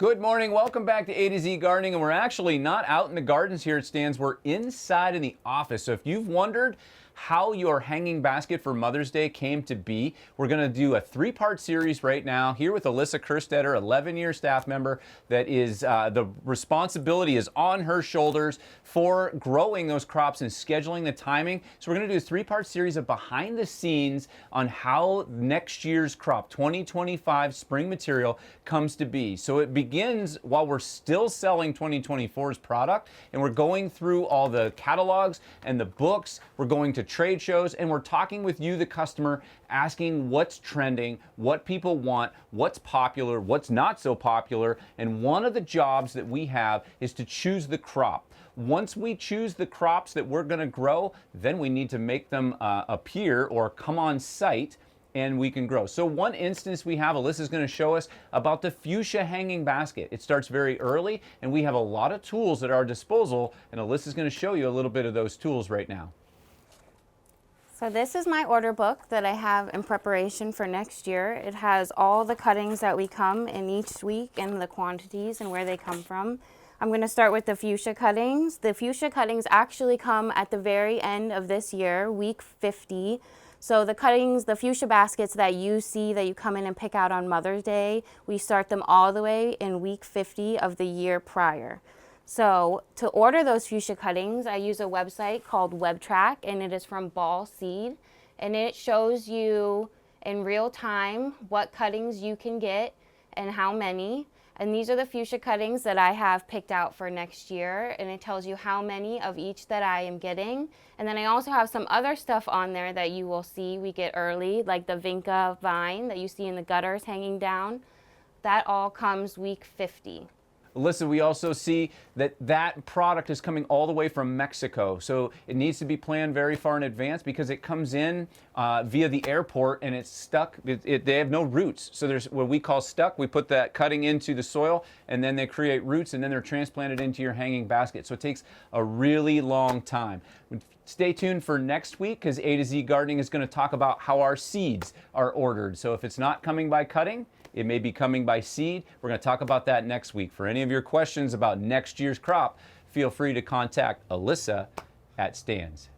Good morning. Welcome back to A to Z Gardening. And we're actually not out in the gardens here at Stan's. We're inside in the office. So if you've wondered how your hanging basket for Mother's Day came to be, we're going to do a three-part series right now here with Alyssa Kerstetter, 11-year staff member that is the responsibility is on her shoulders for growing those crops and scheduling the timing. So we're going to do a three-part series of behind the scenes on how next year's crop, 2025 spring material, comes to be. So it begins while we're still selling 2024's product, and we're going through all the catalogs and the books. We're going to trade shows, and we're talking with you, the customer, asking what's trending, what people want, what's popular, what's not so popular. And one of the jobs that we have is to choose the crop. Once we choose the crops that we're going to grow, then we need to make them appear or come on site, and we can grow. So one instance we have, Alyssa's going to show us about the fuchsia hanging basket. It starts very early, and we have a lot of tools at our disposal, and Alyssa's going to show you a little bit of those tools right now. So this is my order book that I have in preparation for next year. It has all the cuttings that we come in each week and the quantities and where they come from. I'm going to start with the fuchsia cuttings. The fuchsia cuttings actually come at the very end of this year, week 50. So the cuttings, the fuchsia baskets that you see that you come in and pick out on Mother's Day, we start them all the way in week 50 of the year prior. So to order those fuchsia cuttings, I use a website called WebTrack, and it is from Ball Seed, and it shows you in real time what cuttings you can get and how many. And these are the fuchsia cuttings that I have picked out for next year, and it tells you how many of each that I am getting. And then I also have some other stuff on there that you will see we get early, like the vinca vine that you see in the gutters hanging down. That all comes week 50. Alyssa, we also see that that product is coming all the way from Mexico. So it needs to be planned very far in advance because it comes in via the airport and it's stuck. They have no roots. So there's what we call stuck. We put that cutting into the soil and then they create roots and then they're transplanted into your hanging basket. So it takes a really long time. Stay tuned for next week because A to Z Gardening is going to talk about how our seeds are ordered. So if it's not coming by cutting, it may be coming by seed. We're going to talk about that next week. For any of your questions about next year's crop, feel free to contact Alyssa at Stan's.